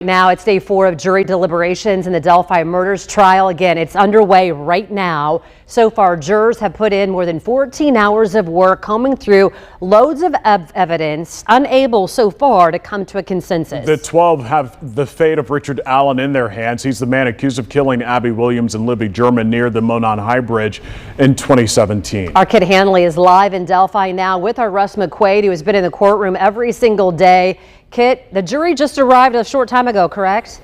Now it's day 4 of jury deliberations in the Delphi murders trial. Again, it's underway right now. So far, jurors have put in more than 14 hours of work combing through loads of evidence, unable so far to come to a consensus. The 12 have the fate of Richard Allen in their hands. He's the man accused of killing Abby Williams and Libby German near the Monon High Bridge in 2017. Our Kit Hanley is live in Delphi now with our Russ McQuaid, who has been in the courtroom every single day. Kit, the jury just arrived a short time ago, correct?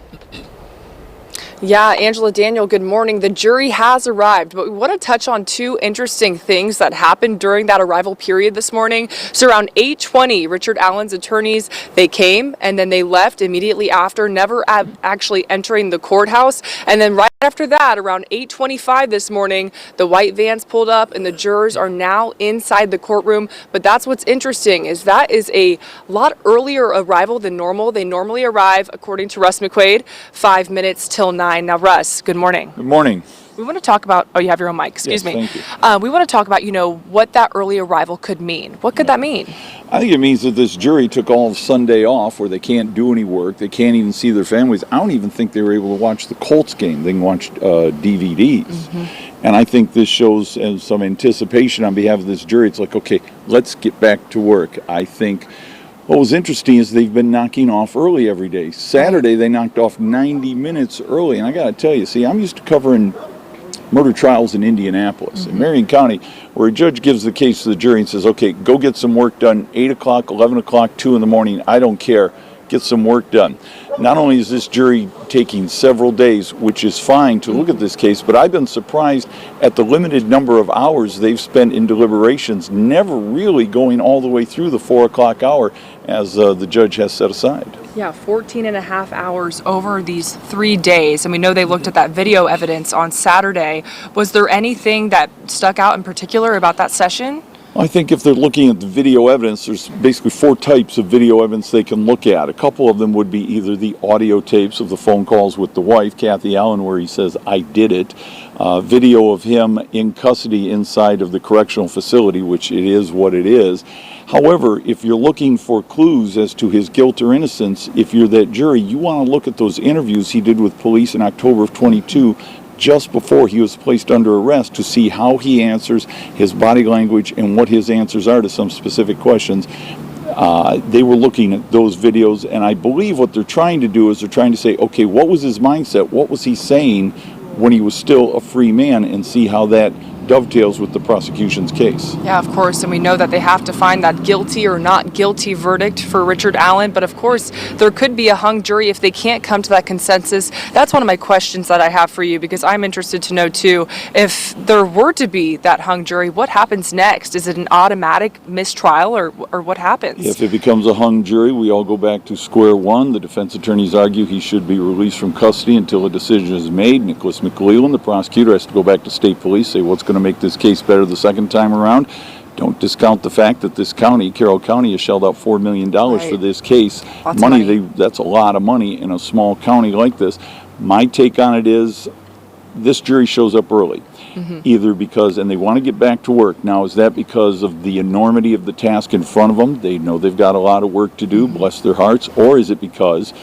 Yeah, Angela, Daniel, good morning. The jury has arrived, but we want to touch on two interesting things that happened during that arrival period this morning. So around 8:20, Richard Allen's attorneys, they came and then they left immediately after, never actually entering the courthouse. And then right after that, around 8:25 this morning, the white vans pulled up and the jurors are now inside the courtroom. But that's what's interesting, is that is a lot earlier arrival than normal. They normally arrive, according to Russ McQuaid, 5 minutes till 9. Now, Russ, good morning. Good morning. We want to talk about, oh, you have your own mic, excuse me. Thank you. We want to talk about, what that early arrival could mean. What could that mean? I think it means that this jury took all of Sunday off where they can't do any work. They can't even see their families. I don't even think they were able to watch the Colts game. They can watch DVDs. And I think this shows some anticipation on behalf of this jury. It's like, okay, let's get back to work. I think what was interesting is they've been knocking off early every day. Saturday, they knocked off 90 minutes early. And I got to tell you, see, I'm used to covering murder trials in Indianapolis, in Marion County, where a judge gives the case to the jury and says, okay, go get some work done, 8 o'clock, 11 o'clock, 2 in the morning, I don't care, get some work done. Not only is this jury taking several days, which is fine to look at this case, but I've been surprised at the limited number of hours they've spent in deliberations, never really going all the way through the 4 o'clock hour as the judge has set aside. Yeah, 14 and a half hours over these 3 days. And we know they looked at that video evidence on Saturday. Was there anything that stuck out in particular about that session? I think if they're looking at the video evidence, there's basically 4 types of video evidence they can look at. A couple of them would be either the audio tapes of the phone calls with the wife, Kathy Allen, where he says, I did it. Video of him in custody inside of the correctional facility, which it is what it is. However, if you're looking for clues as to his guilt or innocence, if you're that jury, you want to look at those interviews he did with police in October of 22, just before he was placed under arrest, to see how he answers, his body language, and what his answers are to some specific questions. They were looking at those videos, and I believe what they're trying to do is they're trying to say, okay, what was his mindset? What was he saying when he was still a free man, and see how that dovetails with the prosecution's case. Yeah, of course, and we know that they have to find that guilty or not guilty verdict for Richard Allen, but of course there could be a hung jury if they can't come to that consensus. That's one of my questions that I have for you, because I'm interested to know too, if there were to be that hung jury, what happens next? Is it an automatic mistrial, or what happens? If it becomes a hung jury, we all go back to square one. The defense attorneys argue he should be released from custody until a decision is made. Nicholas McLeland, the prosecutor, has to go back to state police, say what's going to make this case better the second time around. Don't discount the fact that this county, Carroll County, has shelled out $4 million for this case. Lots of money. That's a lot of money in a small county like this. My take on it is this jury shows up early, either because, and they want to get back to work. Now, is that because of the enormity of the task in front of them? They know they've got a lot of work to do, bless their hearts, or is it because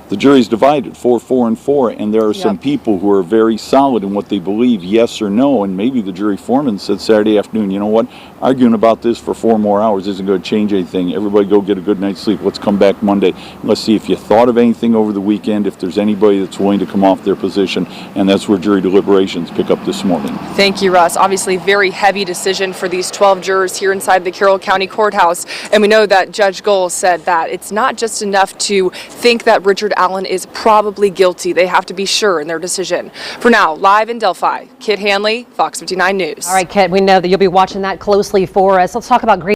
the jury's divided 4-4-4, and there are some people who are very solid in what they believe, yes or no, and maybe the jury foreman said Saturday afternoon, you know what, arguing about this for 4 more hours isn't going to change anything. Everybody go get a good night's sleep. Let's come back Monday. Let's see if you thought of anything over the weekend, if there's anybody that's willing to come off their position, and that's where jury deliberations pick up this morning. Thank you, Russ. Obviously, very heavy decision for these 12 jurors here inside the Carroll County Courthouse, and we know that Judge Gohl said that it's not just enough to think that Richard Allen is probably guilty. They have to be sure in their decision. For now, live in Delphi, Kit Hanley, Fox 59 News. All right, Kit, we know that you'll be watching that closely for us. Let's talk about Green